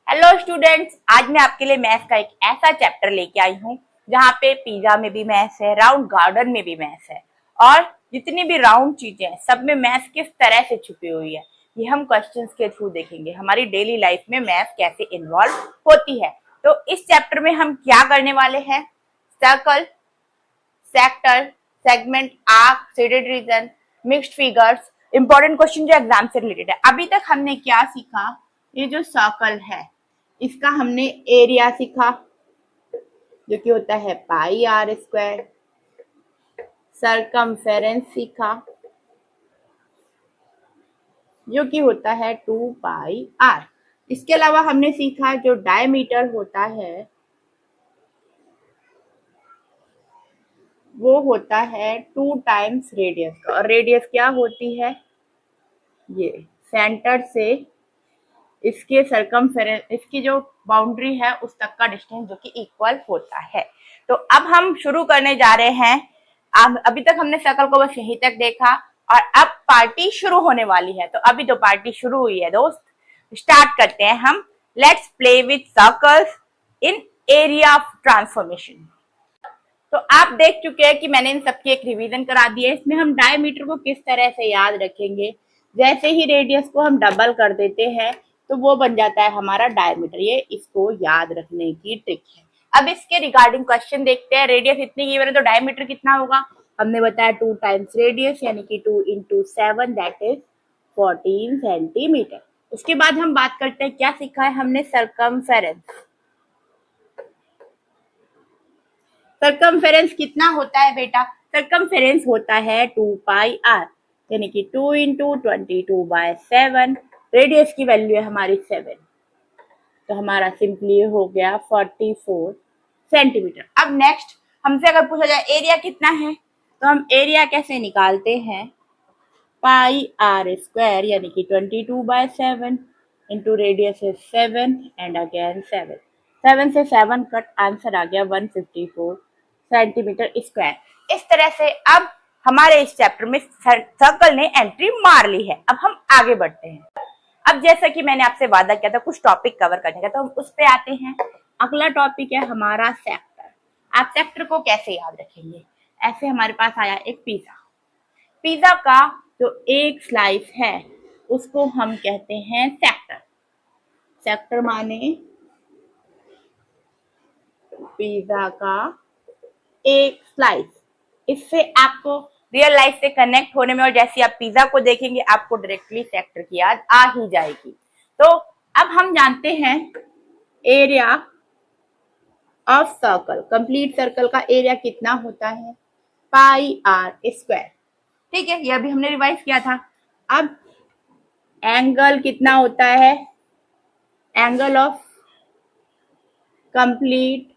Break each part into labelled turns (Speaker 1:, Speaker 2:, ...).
Speaker 1: Hello students, आज मैं आपके लिए मैथ्स का एक ऐसा चैप्टर लेके आई हूँ जहाँ पे पिज्जा में भी मैथ्स है, राउंड गार्डन में भी मैथ्स है और जितनी भी राउंड चीजें हैं सब में मैथ्स किस तरह से छुपी हुई है ये हम क्वेश्चंस के थ्रू देखेंगे। हमारी डेली लाइफ में मैथ्स कैसे इन्वॉल्व होती है। तो इस चैप्टर में हम क्या करने वाले हैं? Circle, sector, segment, arc, shaded region, mixed figures, important question जो एग्जाम से रिलेटेड है। अभी तक हमने क्या सीखा? ये जो सर्कल है इसका हमने एरिया सीखा जो कि होता है पाई आर स्क्वायर। सरकमफेरेंस सीखा जो कि होता है 2 पाई आर। इसके अलावा हमने सीखा जो डायमीटर होता है वो होता है 2 टाइम्स रेडियस का, और रेडियस क्या होती है? ये सेंटर से इसके सरकमफेरेंस, इसकी जो बाउंड्री है उस तक का डिस्टेंस जो कि इक्वल होता है। तो अब हम शुरू करने जा रहे हैं। अभी तक हमने सर्कल को बस यहीं तक देखा और अब पार्टी शुरू होने वाली है। तो अभी तो पार्टी शुरू हुई है दोस्त, स्टार्ट करते हैं हम। Let's play with circles in area of transformation. तो आप देख चुके हैं कि मैंने इन सबकी एक रिवीजन करा दी है। इसमें हम डायमीटर को किस तरह से याद रखेंगे, जैसे ही रेडियस को हम डबल कर देते हैं तो वो बन जाता है हमारा डायमीटर। ये इसको याद रखने की ट्रिक है। अब इसके रिगार्डिंग क्वेश्चन देखते हैं। रेडियस इतनी गिवन है तो डायमीटर कितना होगा? हमने बताया 2 टाइम्स रेडियस यानी कि 2 into 7 दैट इज 14 सेंटीमीटर। उसके बाद हम बात करते हैं, क्या सीखा है हमने? सरकमफेरेंस। सरकमफेरेंस कितना होता है बेटा? सरकमफेरेंस होता है 2 पाई आर यानी कि 2 into 22/7। रेडियस की वैल्यू है हमारी 7, तो हमारा सिंपली हो गया 44 सेंटीमीटर। अब नेक्स्ट हमसे अगर पूछा जाए एरिया कितना है तो हम एरिया कैसे निकालते हैं? पाई आर स्क्वायर यानी कि 22/7 इंटू रेडियस है 7 एंड अगेन 7। 7 से 7 कट, आंसर आ गया 154 सेंटीमीटर स्क्वायर। इस तरह से अब हमारे इस चैप्टर में सर्कल ने एंट्री मार ली है। अब हम आगे बढ़ते हैं। अब जैसा कि मैंने आपसे वादा किया था कुछ टॉपिक कवर करने का, तो हम उस पे आते हैं। अगला टॉपिक है हमारा सेक्टर। आप सेक्टर को कैसे याद रखेंगे? ऐसे हमारे पास आया एक पिज्जा। पिज्जा का जो एक स्लाइस है उसको हम कहते हैं सेक्टर। सेक्टर माने पिज्जा का एक स्लाइस। इससे आपको रियल लाइफ से कनेक्ट होने में और जैसे आप पिज्जा को देखेंगे आपको डायरेक्टली सेक्टर की याद आ ही जाएगी। तो अब हम जानते हैं area of circle. Complete circle का एरिया कितना होता है? Pi r square. ठीक है, ये अभी हमने रिवाइज किया था। अब एंगल कितना होता है? Angle of complete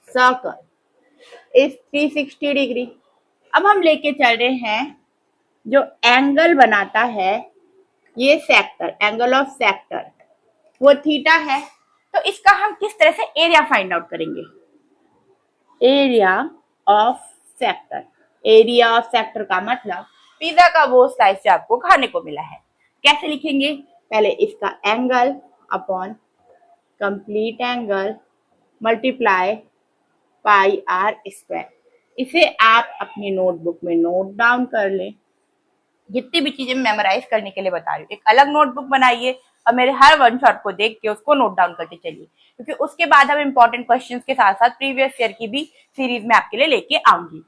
Speaker 1: circle is 360 degree. अब हम लेके चल रहे हैं जो एंगल बनाता है ये सेक्टर, एंगल ऑफ सेक्टर वो थीटा है। तो इसका हम किस तरह से एरिया फाइंड आउट करेंगे? Area of sector. Area of sector का मतलब पिज्जा का वो स्लाइस जो आपको खाने को मिला है। कैसे लिखेंगे? पहले इसका angle upon complete angle multiply pi r square. इसे आप अपनी नोटबुक में नोट डाउन कर लें। जितनी भी चीजें मेमोराइज करने के लिए बता रही हूँ, एक अलग नोटबुक बनाइए और मेरे हर वन शॉट को देख के उसको नोट डाउन करते चलिए, क्योंकि उसके बाद हम इंपॉर्टेंट क्वेश्चंस के साथ साथ प्रीवियस ईयर की भी सीरीज में आपके लिए लेके आऊंगी।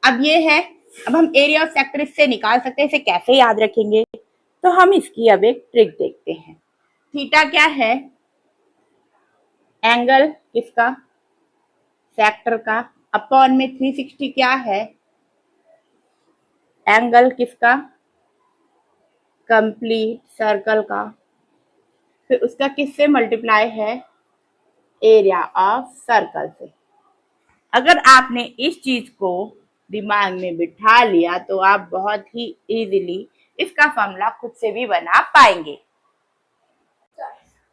Speaker 1: अब ये है, अब हम एरिया ऑफ सेक्टर इससे निकाल सकते हैं। इसे कैसे याद रखेंगे? तो हम इसकी अब एक ट्रिक देखते हैं। थीटा क्या है? एंगल किसका? सेक्टर का। अपॉन में 360 क्या है? एंगल किसका? कंप्लीट सर्कल का। फिर उसका किससे मल्टीप्लाई है? एरिया ऑफ सर्कल से। अगर आपने इस चीज को दिमाग में बिठा लिया तो आप बहुत ही इजीली इसका फॉर्मूला खुद से भी बना पाएंगे।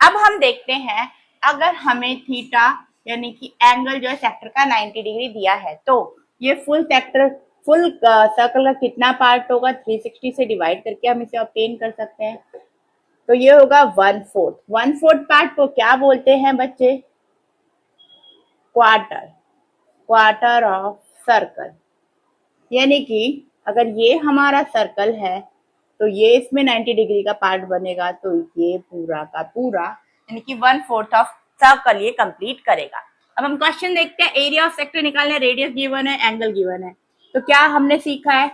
Speaker 1: अब हम देखते हैं, अगर हमें थीटा यानी कि एंगल जो है सेक्टर का 90 डिग्री दिया है तो ये फुल सर्कल का कितना पार्ट होगा? 360 से डिवाइड करके हम इसे ऑब्टेन कर सकते हैं। तो ये होगा 1/4। 1/4 पार्ट को क्या बोलते हैं बच्चे? क्वार्टर। Quarter of circle. यानी कि अगर ये हमारा सर्कल है तो ये इसमें 90 डिग्री का पार्ट बनेगा, तो ये पूरा का पूरा यानी कि 1/4 ऑफ सर्कल ये कंप्लीट करेगा। अब हम क्वेश्चन देखते हैं। एरिया ऑफ सेक्टर निकालना है, रेडियस गिवन है, एंगल गिवन है। तो क्या हमने सीखा है?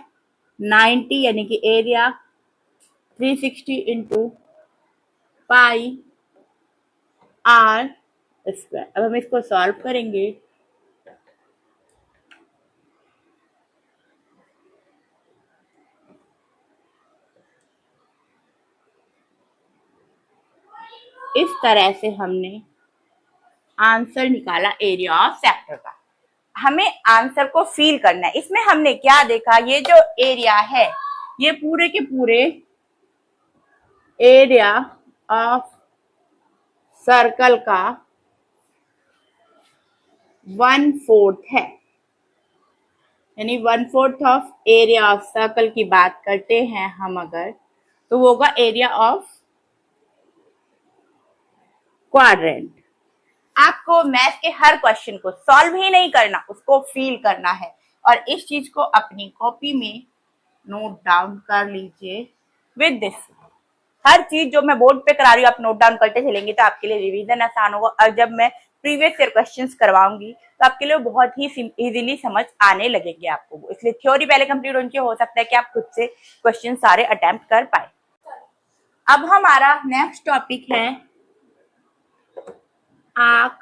Speaker 1: 90 यानी कि area 360 into pi r square. अब हम इसको सॉल्व करेंगे। इस तरह से हमने आंसर निकाला एरिया ऑफ सेक्टर का। हमें आंसर को फील करना है। इसमें हमने क्या देखा? ये जो एरिया है ये पूरे के पूरे एरिया ऑफ सर्कल का 1/4 है। यानी 1/4 ऑफ एरिया ऑफ सर्कल की बात करते हैं हम अगर, तो वो होगा एरिया ऑफ क्वाड्रेंट। आपको मैथ के हर क्वेश्चन को सॉल्व ही नहीं करना, उसको फील करना है। और इस चीज को अपनी कॉपी में नोट डाउन कर लीजिए विद दिस। हर चीज जो मैं बोर्ड पे करा रही हूँ आप नोट डाउन करते चलेंगे तो आपके लिए रिवीजन आसान होगा। और जब मैं प्रीवियस ईयर क्वेश्चंस करवाऊंगी तो आपके लिए बहुत ही इजीली समझ आने लगेंगे आपको। इसलिए थ्योरी पहले कंप्लीट होनी चाहिए, हो सकता है कि आप खुद से क्वेश्चन सारे अटेम्प्ट कर पाए। अब हमारा नेक्स्ट टॉपिक है आर्क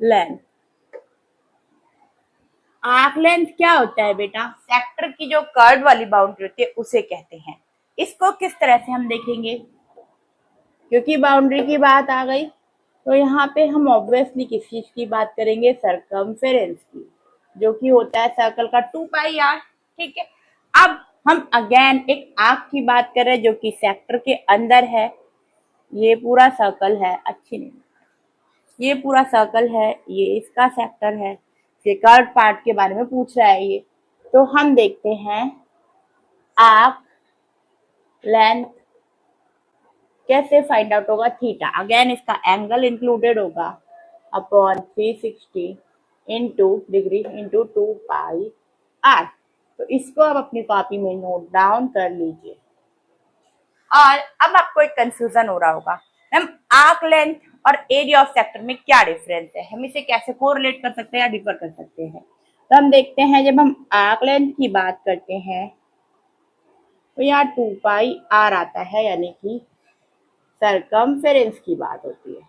Speaker 1: लेंथ। आर्क लेंथ क्या होता है बेटा? सेक्टर की जो कर्व वाली बाउंड्री होती है उसे कहते हैं। इसको किस तरह से हम देखेंगे? क्योंकि बाउंड्री की बात आ गई तो यहाँ पे हम ऑब्वियसली किस चीज की बात करेंगे? सर्कमफेरेंस की, जो कि होता है सर्कल का 2πr। ठीक है। अब हम अगेन एक आर्क की बात कर रहे हैं जो कि सेक्टर के अंदर है। ये पूरा सर्कल है, अच्छी नहीं, ये पूरा सर्कल है, ये इसका सेक्टर है। ये कर्व पार्ट के बारे में पूछ रहा है ये। तो हम देखते हैं आर्क लेंथ कैसे फाइंड आउट होगा? थीटा। अगेन इसका एंगल इंक्लूडेड होगा upon 360 into degree into 2πr। तो इसको आप अपनी कॉपी में नोट डाउन कर लीजिए। और अब आपको एक कंफ्यूजन हो रहा होगा, मैम आर्क लेंथ और एरिया ऑफ सेक्टर में क्या डिफरेंस है? हम इसे कैसे कोरिलेट कर सकते हैं या डिफर कर सकते हैं? तो हम देखते हैं, जब हम आर्क लेंथ की बात करते हैं तो यहाँ 2πr आता है, यानी कि सर्कमफेरेंस की बात होती है।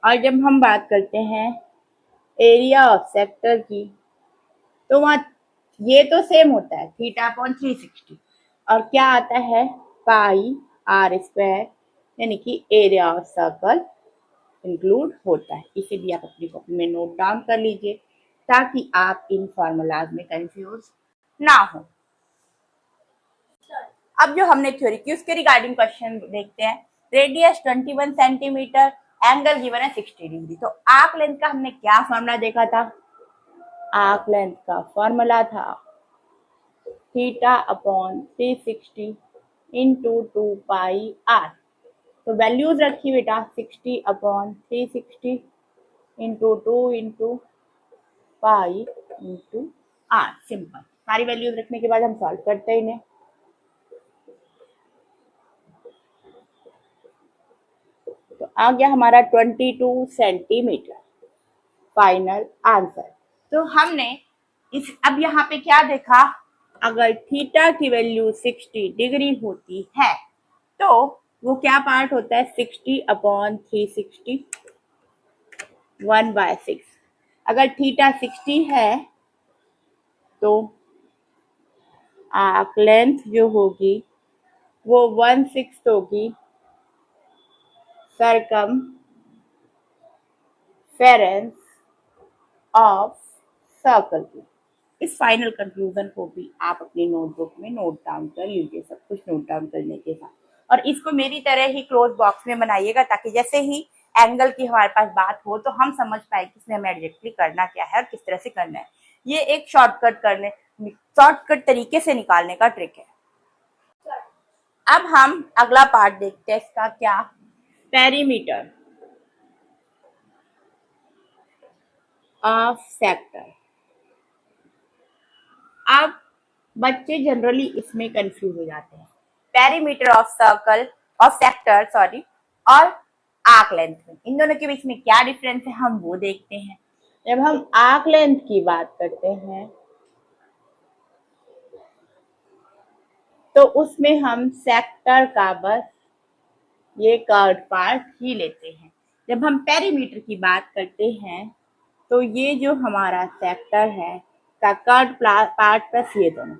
Speaker 1: और जब हम बात करते हैं एरिया ऑफ सेक्टर की तो वहां ये तो सेम होता है थीटा अपॉन 360, और क्या आता है? पाई आर स्क्वायर, यानी कि एरिया ऑफ सर्कल इंक्लूड होता है। इसे भी आप अपनी कॉपी में नोट डाउन कर लीजिए ताकि आप इन फॉर्मूलाज में कंफ्यूज ना हो। अब जो हमने थ्योरी की उसके रिगार्डिंग क्वेश्चन देखते हैं। रेडियस 21 सेंटीमीटर, एंगल गिवन है 60 डिग्री। तो आर्क लेंथ का हमने क्या फॉर्मूला देखा था? आर्क लेंथ का फॉर्मूला था थीटा अपॉन 360 इंटू 2πr। तो वैल्यूज रखी बेटा, 60 upon 360 into 2 into pi into r. Simple. सारी वैल्यूज रखने के बाद हम सॉल्व करते हैं इन्हें। तो आ गया हमारा 22 सेंटीमीटर फाइनल आंसर। तो हमने अब यहाँ पे क्या देखा? अगर थीटा की वैल्यू 60 डिग्री होती है तो वो क्या पार्ट होता है? 60 अपॉन 360 1/6। अगर थीटा 60 है तो आर्क लेंथ जो होगी वो 1/6 होगी सर्कमफेरेंस ऑफ सर्कल की। इस फाइनल कंक्लूजन को भी आप अपनी नोटबुक में नोट डाउन कर लीजिए, सब कुछ नोट डाउन करने के साथ। और इसको मेरी तरह ही क्लोज बॉक्स में बनाइएगा ताकि जैसे ही एंगल की हमारे पास बात हो तो हम समझ पाए कि इसमें हमें एग्जैक्टली करना क्या है और किस तरह से करना है। ये एक शॉर्टकट तरीके से निकालने का ट्रिक है। अब हम अगला पार्ट देखते हैं इसका क्या, पेरीमीटर ऑफ सेक्टर। अब बच्चे जनरली इसमें कंफ्यूज हो जाते हैं, perimeter of circle of sector sorry और आर्क लेंथ में, इन दोनों के बीच में क्या डिफरेंस है हम वो देखते हैं। जब हम आर्क लेंथ की बात करते हैं तो उसमें हम सेक्टर का बस ये कर्व पार्ट ही लेते हैं। जब हम पेरीमीटर की बात करते हैं तो ये जो हमारा सेक्टर है का कर्व पार्ट प्लस ये दोनों,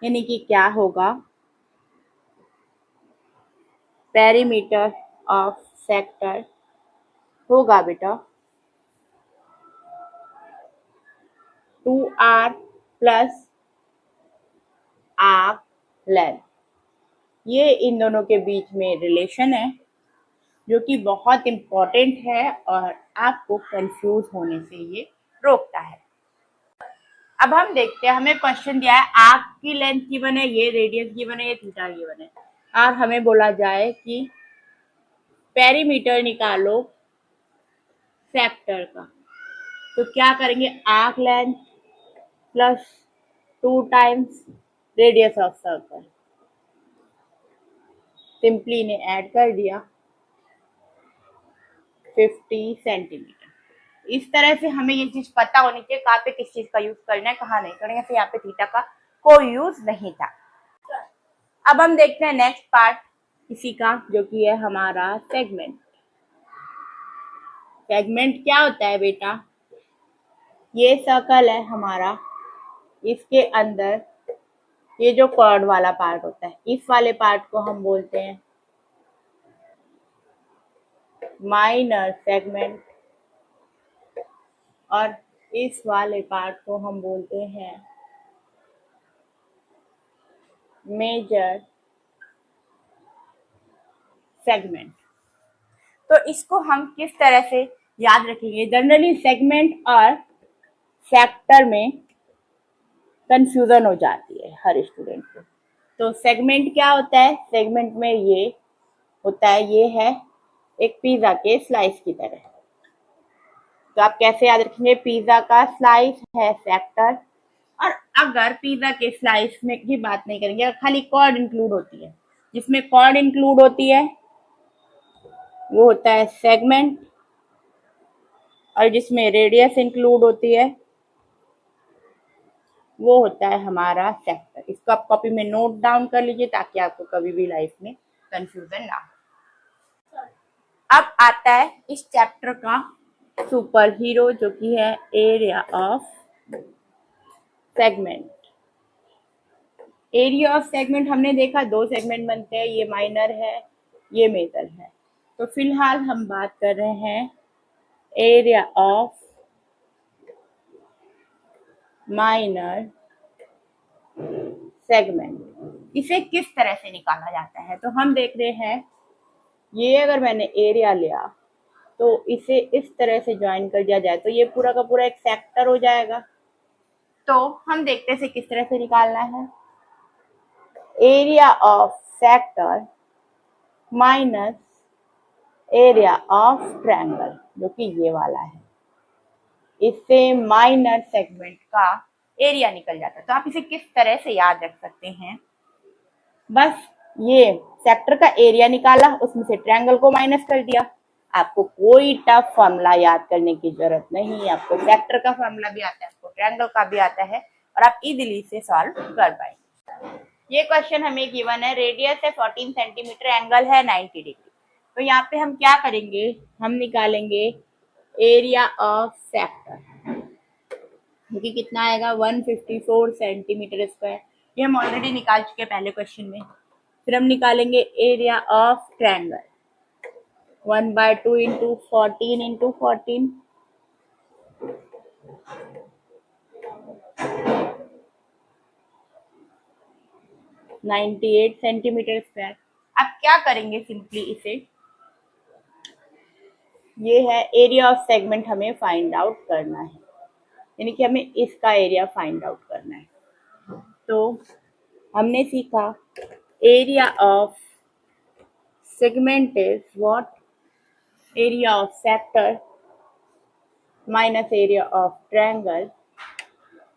Speaker 1: यानी कि क्या होगा, पेरीमीटर ऑफ सेक्टर होगा बेटा 2r प्लस आर्क लेंथ। ये इन दोनों के बीच में रिलेशन है जो कि बहुत इंपॉर्टेंट है और आपको कंफ्यूज होने से ये रोकता है। अब हम देखते हैं, हमें क्वेश्चन दिया है आर्क की लेंथ गिवन है, ये रेडियस गिवन है, ये थीटा गिवन है, और हमें बोला जाए कि पेरीमीटर निकालो सेक्टर का। तो क्या करेंगे, arc length plus 2 times radius of circle, simply इन्हें ऐड कर दिया 50 सेंटीमीटर। इस तरह से हमें ये चीज पता होनी चाहिए कहाँ पे किस चीज का यूज करना है कहाँ नहीं करना है, फिर यहाँ पे थीटा का कोई यूज नहीं था। अब हम देखते हैं नेक्स्ट पार्ट इसी का, जो कि है हमारा सेगमेंट। सेगमेंट क्या होता है बेटा, ये सर्कल है हमारा, इसके अंदर ये जो कॉर्ड वाला पार्ट होता है, इस वाले पार्ट को हम बोलते हैं माइनर सेगमेंट और इस वाले पार्ट को हम बोलते हैं मेजर सेगमेंट। तो इसको हम किस तरह से याद रखेंगे, जनरली सेगमेंट और सेक्टर में कंफ्यूजन हो जाती है हर स्टूडेंट को। तो सेगमेंट क्या होता है, सेगमेंट में ये होता है, ये है एक पिज्जा के स्लाइस की तरह। तो आप कैसे याद रखेंगे, पिज्जा का स्लाइस है सेक्टर, और अगर पिज्जा के स्लाइस में की बात नहीं करेंगे, खाली कॉर्ड इंक्लूड होती है, जिसमें कॉर्ड इंक्लूड होती है वो होता है सेगमेंट, और जिसमें रेडियस इंक्लूड होती है वो होता है हमारा सेक्टर। इसको आप कॉपी में नोट डाउन कर लीजिए ताकि आपको कभी भी लाइफ में कंफ्यूजन ना हो। अब आता है इस चैप्टर का सुपर हीरो, जो कि है area of segment. Area of segment हमने देखा 2 सेगमेंट बनते हैं, ये माइनर है ये मेजर है। तो फिलहाल हम बात कर रहे हैं एरिया ऑफ माइनर सेगमेंट। इसे किस तरह से निकाला जाता है, तो हम देख रहे हैं ये अगर मैंने एरिया लिया तो इसे इस तरह से ज्वाइन कर दिया जाए तो ये पूरा का पूरा एक सेक्टर हो जाएगा। तो हम देखते हैं किस तरह से निकालना है, area of sector minus area of triangle, जो कि ये वाला है, इससे माइनर सेगमेंट का एरिया निकल जाता है। तो आप इसे किस तरह से याद रख सकते हैं, बस ये सेक्टर का एरिया निकाला, उसमें से ट्रायंगल को माइनस कर दिया। आपको कोई टफ फॉर्मूला याद करने की जरूरत नहीं, आपको सेक्टर का फॉर्मूला भी आता है, आपको ट्रायंगल का भी आता है, और आप इजीली से सॉल्व कर पाएंगे। ये क्वेश्चन हमें गिवन है, रेडियस है 14 सेंटीमीटर, एंगल है 90 डिग्री। तो यहाँ पे हम क्या करेंगे, हम निकालेंगे एरिया ऑफ सेक्टर, क्योंकि कितना आएगा 154 सेंटीमीटर स्क्वायर, ये हम ऑलरेडी निकाल चुके हैं पहले क्वेश्चन में। फिर हम निकालेंगे area of triangle, 1/2 into 14 into 14, 98 centimetre square. अब क्या करेंगे, सिंपली इसे, ये है एरिया ऑफ सेगमेंट हमें फाइंड आउट करना है, यानी कि हमें इसका एरिया फाइंड आउट करना है। तो हमने सीखा area of segment is what? Area of sector minus area of triangle,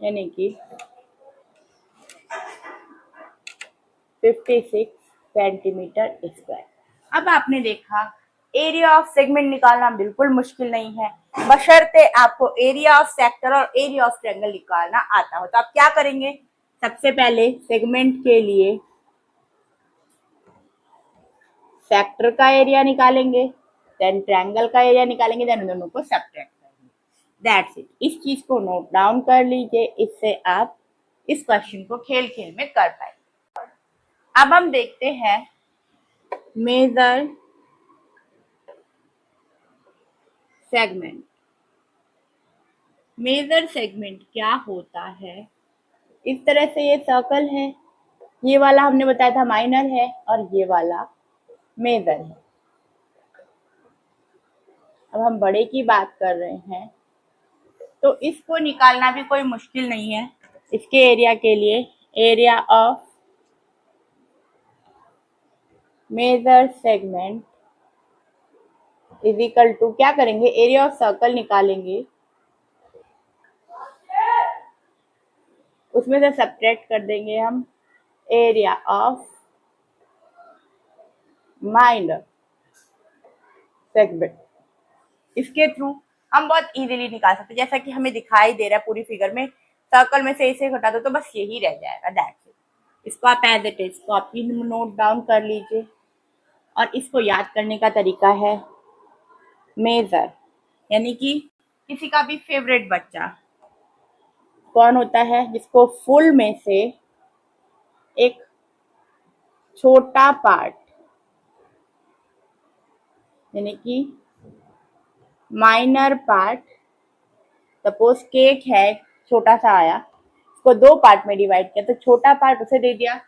Speaker 1: यानी कि 56 सेंटीमीटर स्क्वायर। अब आपने देखा एरिया ऑफ सेगमेंट निकालना बिल्कुल मुश्किल नहीं है, बशर्ते आपको एरिया ऑफ सेक्टर और एरिया ऑफ ट्रायंगल निकालना आता हो। तो आप क्या करेंगे, सबसे पहले सेगमेंट के लिए सेक्टर का एरिया निकालेंगे, देन ट्रायंगल का एरिया निकालेंगे, देन उन दोनों को सब्ट्रैक्ट करेंगे। That's it. इस चीज को नोट डाउन कर लीजिए, इससे आप इस क्वेश्चन को खेल खेल में कर पाएंगे। अब हम देखते हैं मेजर सेगमेंट। मेजर सेगमेंट क्या होता है? इस तरह से ये सर्कल है, ये वाला हमने बताया था माइनर है और ये वाला मेजर है। अब हम बड़े की बात कर रहे हैं, तो इसको निकालना भी कोई मुश्किल नहीं है। इसके एरिया के लिए area of major segment is equal to, क्या करेंगे, एरिया ऑफ सर्कल निकालेंगे, उसमें से सब्ट्रैक्ट कर देंगे हम एरिया ऑफ माइनर सेगमेंट। इसके थ्रू हम बहुत इजीली निकाल सकते हैं, जैसा कि हमें दिखाई दे रहा है पूरी फिगर में, सर्कल में से इसे घटा दो तो बस यही रह जाएगा, दैट्स इट। इसको आप as it is copy note down कर लीजिए। और इसको याद करने का तरीका है मेजर, यानी कि किसी का भी फेवरेट बच्चा कौन होता है, जिसको फुल में से एक छोटा पार्ट, यानी कि माइनर पार्ट, सपोज केक है, छोटा सा आया, इसको दो पार्ट में डिवाइड किया, तो छोटा पार्ट उसे दे दिया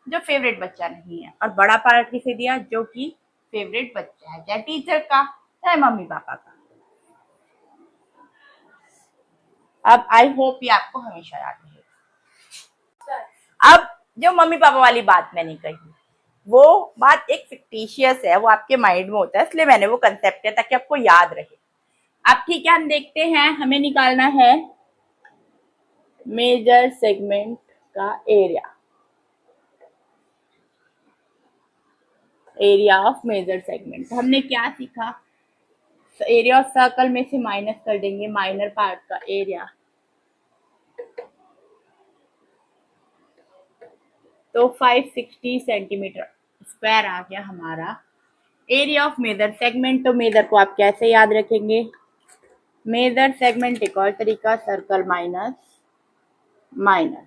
Speaker 1: जो फेवरेट बच्चा नहीं है, और बड़ा पार्ट किसे दिया, जो कि फेवरेट बच्चा है, चाहे टीचर का चाहे मम्मी पापा का। अब आई होप ये आपको हमेशा याद रहेगा। अब जो मम्मी पापा वाली बात मैंने कही, वो बात एक फिक्टिशियस है, वो आपके माइंड में होता है, इसलिए मैंने वो कंसेप्ट किया ताकि आपको याद रहे। अब ठीक है, हम देखते हैं, हमें निकालना है मेजर सेगमेंट का area, area of major segment. हमने क्या सीखा, एरिया ऑफ सर्कल में से माइनस कर देंगे माइनर पार्ट का एरिया, तो 560 सेंटीमीटर स्क्वायर आ गया हमारा एरिया ऑफ मेजर सेगमेंट। तो मेजर को आप कैसे याद रखेंगे, मेजर सेगमेंट एक और तरीका, सर्कल माइनस माइनर,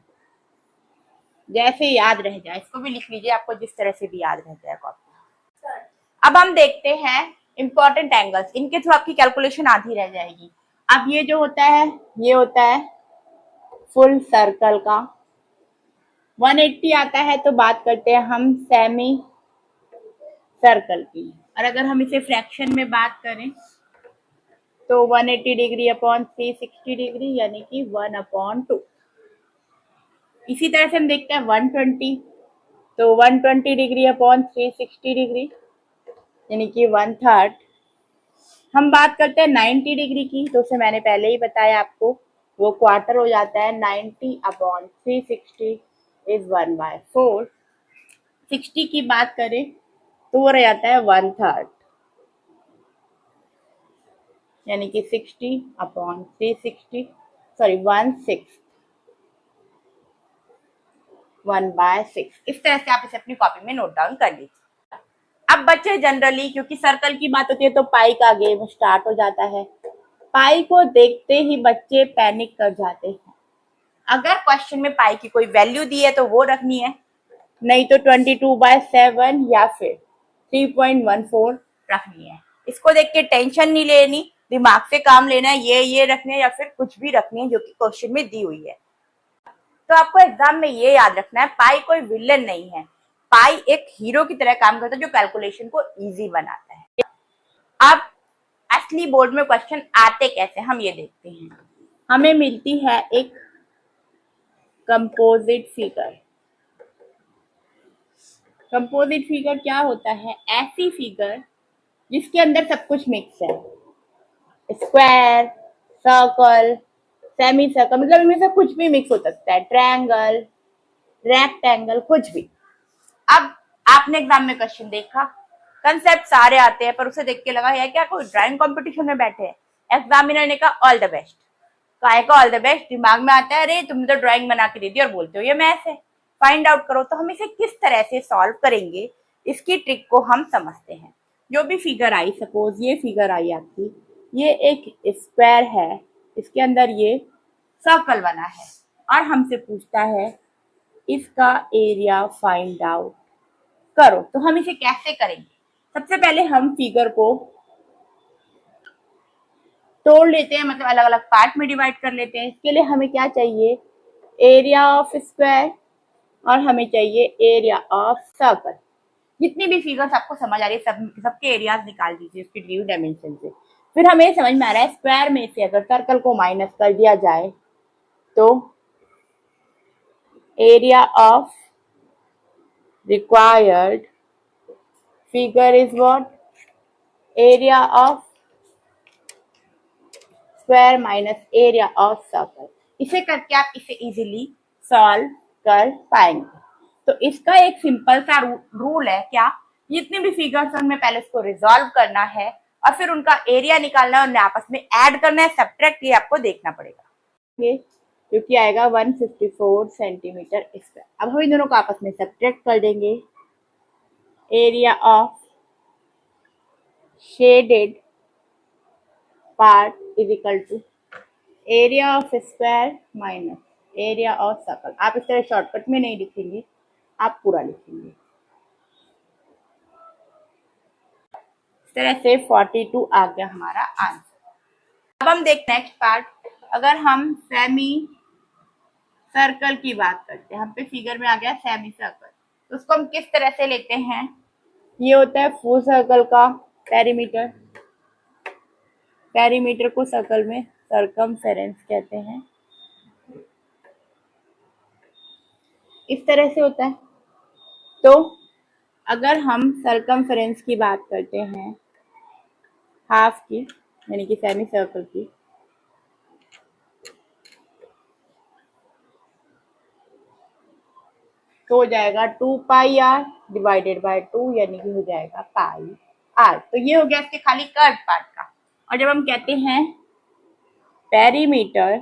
Speaker 1: जैसे याद रह जाए, इसको भी लिख लीजिए, आपको जिस तरह से भी याद रह जाए कॉपी। अब हम देखते हैं इंपॉर्टेंट एंगल्स, इनके थ्रू आपकी कैलकुलेशन आधी रह जाएगी। अब ये जो होता है, ये होता है फुल सर्कल का 180 आता है, तो बात करते हैं हम सेमी सर्कल की। और अगर हम इसे फ्रैक्शन में बात करें तो 180 डिग्री अपॉन 360 डिग्री, यानी कि 1/2। इसी तरह से हम देखते हैं 120, तो 120 डिग्री अपॉन 360 डिग्री, यानी कि 1/3। हम बात करते हैं 90 डिग्री की, तो उसे मैंने पहले ही बताया आपको, वो क्वार्टर हो जाता है, 90/360 इज 1/4। 60 की बात करें तो वो रह जाता है 1/3, यानी कि 60/360, सॉरी 1/6, 1/6। इस तरह से आप इसे अपनी कॉपी में नोट डाउन कर लीजिए। अब बच्चे जनरली, क्योंकि सर्कल की बात होती है तो पाई का गेम स्टार्ट हो जाता है, पाई को देखते ही बच्चे पैनिक कर जाते हैं। अगर क्वेश्चन में पाई की कोई वैल्यू दी है तो वो रखनी है, नहीं तो 22/7 या फिर 3.14 रखनी है। इसको देख के टेंशन नहीं लेनी, दिमाग से काम लेना है, ये रखने है या फिर कुछ भी रखनी है जो कि क्वेश्चन में दी हुई है। तो आपको एग्जाम में ये याद रखना है, पाई कोई विलन नहीं है, पाई एक हीरो की तरह काम करता है जो कैलकुलेशन को इजी बनाता है। अब असली बोर्ड में क्वेश्चन आते कैसे, हम ये देखते हैं। हमें मिलती है एक कंपोजिट फिगर, कंपोजिट फिगर क्या होता है? ऐसी फिगर जिसके अंदर सब कुछ मिक्स है। स्क्वायर, सर्कल, सेमी सर्कल, मतलब इनमें से कुछ भी मिक्स हो सकता है। ट्रायंगल, रेक्टेंगल, कुछ भी। अब आपने एग्जाम में क्वेश्चन देखा, कंसेप्ट सारे आते हैं, पर उसे देख के लगा यार क्या कोई ड्राइंग कंपटीशन में बैठे हैं। एग्जामिनर ने कहा ऑल द बेस्ट। काय का ऑल द बेस्ट? दिमाग में आता है अरे तुमने तो ड्राइंग बना के दे दी और बोलते हो ये मैथ है। फाइंड आउट करो। तो हम इसे किस तरह से सॉल्व करेंगे, इसकी ट्रिक को हम समझते हैं। जो भी फिगर आई, सपोज ये फिगर आई आपकी, ये एक स्क्वायर है, इसके अंदर ये सर्कल बना है और हमसे पूछता है इसका एरिया फाइंड आउट करो। तो हम इसे कैसे करेंगे? सबसे पहले हम फिगर को तोड़ लेते हैं, मतलब अलग अलग पार्ट में डिवाइड कर लेते हैं। इसके लिए हमें क्या चाहिए? एरिया ऑफ स्क्वायर और हमें चाहिए एरिया ऑफ सर्कल। जितनी भी फिगर्स आपको समझ आ रही है सबके एरियाज निकाल दीजिए उसकी ड्यू डायमेंशन से। फिर हमें समझ में आ रहा है स्क्वायर में से अगर सर्कल को माइनस कर दिया जाए तो area of required figure is what? Area of square minus area of circle. इसे करके आप इसे इजीली सॉल्व कर पाएंगे। तो इसका एक सिंपल सा रूल है क्या? जितनी भी फिगर्स हैं उनमें पहले उसको रिजॉल्व करना है और फिर उनका एरिया निकालना है, उन्हें आपस में ऐड करना है, सब्ट्रैक्ट ये आपको देखना पड़ेगा। ये जो कि आएगा 154 सेंटीमीटर स्क्वायर। अब हम इन दोनों को आपस में सब्ट्रैक्ट कर देंगे। Area of shaded part is equal to area of square minus area of circle. आप इस तरह शॉर्टकट में नहीं लिखेंगे, आप पूरा लिखेंगे। इस तरह से 42 आ गया हमारा आंसर। अब हम देखते हैं नेक्स्ट पार्ट। अगर हम सेमी सर्कल की बात करते हैं, हम पे फिगर में आ गया सेमी सर्कल, तो उसको हम किस तरह से लेते हैं? ये होता है फुल सर्कल का पेरीमीटर। पेरीमीटर को सर्कल में सर्कमफेरेंस कहते हैं। इस तरह से होता है। तो अगर हम सर्कमफेरेंस की बात करते हैं हाफ की, यानी कि सेमी सर्कल की, तो हो जाएगा 2 पाई आर डिवाइडेड बाय 2, यानी कि हो जाएगा पाई आर। तो ये हो गया इसके खाली कर्व पार्ट का। और जब हम कहते हैं पेरीमीटर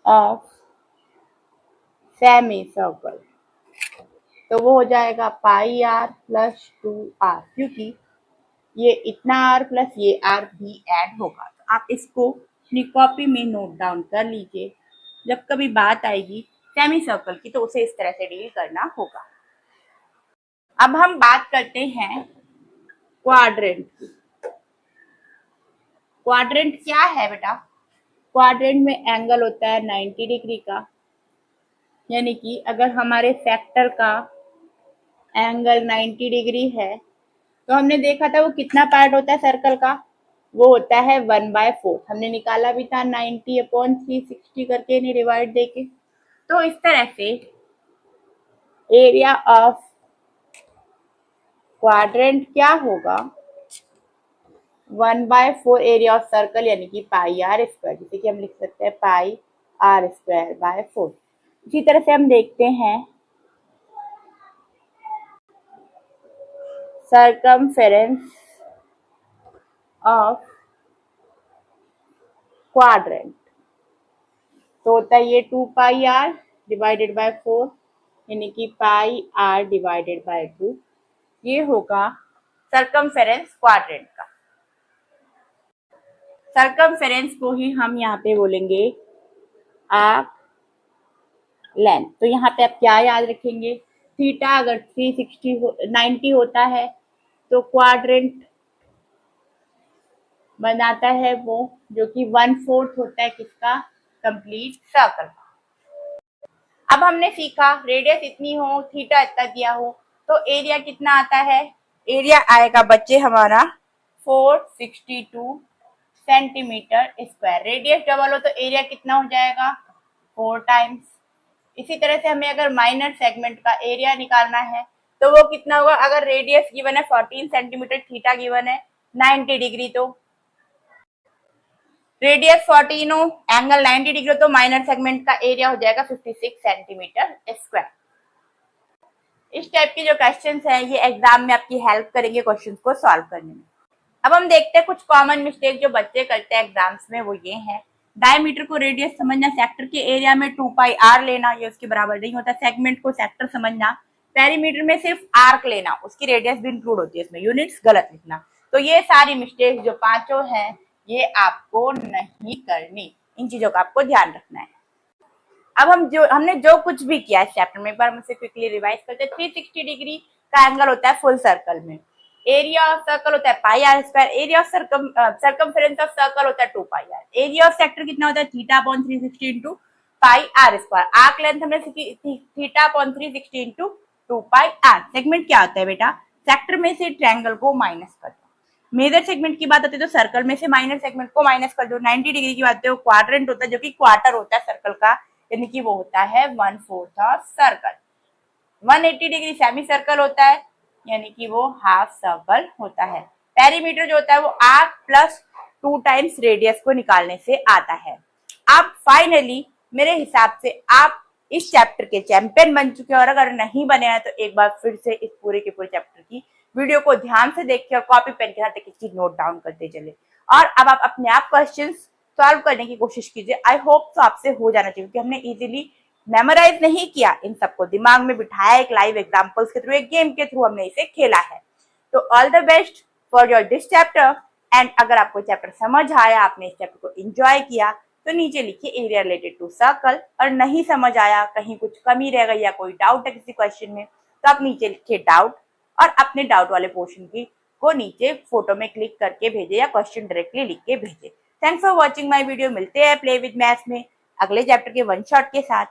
Speaker 1: ऑफ सेमी सर्कल, तो वो हो जाएगा पाई आर प्लस 2 आर, क्योंकि ये इतना आर प्लस ये आर भी ऐड होगा। तो आप इसको अपनी कॉपी में नोट डाउन कर लीजिए। जब कभी बात आएगी सेमी सर्कल की तो उसे इस तरह से डील करना होगा। अब हम बात करते हैं क्वाड्रेंट की। क्वाड्रेंट क्या है बेटा? क्वाड्रेंट में एंगल होता है 90 डिग्री का, यानी कि अगर हमारे सेक्टर का एंगल 90 डिग्री है तो हमने देखा था वो कितना पार्ट होता है सर्कल का? वो होता है 1/4। हमने निकाला भी था 90/360 करके इन्हें डिवाइड देके। तो इस तरह से एरिया ऑफ क्वाड्रेंट क्या होगा? 1/4 एरिया ऑफ सर्कल, यानी कि पाई आर स्क्वायर, जिसे कि हम लिख सकते हैं पाई आर स्क्वायर बाय 4। इसी तरह से हम देखते हैं सर्कमफेरेंस ऑफ क्वाड्रेंट, तो होता है ये 2 पाई आर डिवाइडेड बाय 4, यानी कि पाई आर डिवाइडेड बाय 2। ये होगा सर्कमफेरेंस क्वाड्रेंट का। सर्कमफेरेंस को ही हम यहाँ पे बोलेंगे आर्क लेंथ। तो यहाँ पे आप क्या याद रखेंगे? थीटा अगर 90 होता है तो क्वाड्रेंट बनाता है वो जो कि 1/4 होता है किसका? कंप्लीट सर्कल का। अब हमने सीखा रेडियस इतनी हो, थीटा इतना दिया हो, तो एरिया कितना आता है? एरिया आएगा बच्चे हमारा 462 सेंटीमीटर स्क्वायर। रेडियस डबल हो तो एरिया कितना हो जाएगा? 4 टाइम्स। इसी तरह से हमें अगर माइनर सेगमेंट का एरिया निकालना है तो वो कितना होगा, अगर रेडियस गिवन है 14 सेंटीमीटर, थीटा गिवन है 90 डिग्री, तो रेडियस 14 हो, एंगल 90 डिग्री, तो माइनर सेगमेंट का एरिया हो जाएगा 56 सेंटीमीटर स्क्वायर। इस टाइप के जो क्वेश्चंस हैं ये एग्जाम में आपकी हेल्प करेंगे क्वेश्चंस को सॉल्व करने में। अब हम देखते हैं कुछ कॉमन मिस्टेक जो बच्चे करते हैं एग्जाम्स में, वो ये है डायमीटर को रेडियस समझना, सेक्टर के एरिया में 2 पाई आर लेना, ये उसके बराबर नहीं होता। सेगमेंट को सेक्टर समझना, पेरीमीटर में सिर्फ आर्क लेना, उसकी रेडियस भी इंक्लूड होती है इसमें, यूनिट्स गलत लिखना। तो ये सारी मिस्टेक जो पांचों हैं ये आपको नहीं करनी, इन चीजों का आपको ध्यान रखना है। अब हमने जो कुछ भी किया इस चैप्टर में एक बार मुझसे क्विकली रिवाइज करते हैं। 360 डिग्री का एंगल होता है फुल सर्कल में, एरिया ऑफ सर्कल होता है pi r square, area of circumference of circle होता है 2 pi r, area of sector कितना होता है theta upon 360 into pi r square, arc length हमने theta upon 360 into 2 pi r. Segment क्या होता है बेटा, सेक्टर में से ट्रायंगल को माइनस कर दो। मेजर सेगमेंट की बात आती है तो सर्कल में से माइनर सेगमेंट को माइनस कर दो। 90 डिग्री की बात है क्वाड्रेंट होता है, जो कि क्वार्टर होता है सर्कल का, यानी कि वो होता है 1/4 of circle. 180 degree semi circle होता है, यानी कि वो हाफ सर्कल होता है। पेरीमीटर जो होता है वो आर्क प्लस 2 टाइम्स रेडियस को निकालने से आता है। अब फाइनली मेरे हिसाब से आप इस चैप्टर के चैंपियन बन चुके हैं, और अगर नहीं बने हैं तो एक बार फिर से इस पूरे के पूरे चैप्टर की वीडियो को ध्यान से देखिए और कॉपी पेन के साथ एक चीज नोट डाउन करते चले, और अब आप अपने आप क्वेश्चंस सॉल्व करने की कोशिश कीजिए। आई होप तो आपसे हो जाना चाहिए, क्योंकि हमने इजीली मेमोराइज नहीं किया, इन सबको दिमाग में बिठाया, एक लाइव एग्जांपल्स के थ्रू, एक गेम के थ्रू हमने इसे खेला है। तो all the best for your this chapter. And अगर आपको चैप्टर समझ आया, आपने इस चैप्टर को एंजॉय किया, तो नीचे लिखिए एरिया रिलेटेड टू सर्कल, और नहीं समझ आया, कहीं कुछ कमी रह गई या कोई डाउट है किसी क्वेश्चन में, तो आप नीचे लिखिए डाउट, और अपने डाउट वाले पोर्शन की को नीचे फोटो में क्लिक करके भेजे या क्वेश्चन डायरेक्टली लिख के भेजे। Thanks for watching my video. मिलते हैं प्ले विद मैथ्स में अगले चैप्टर के वन शॉट के साथ।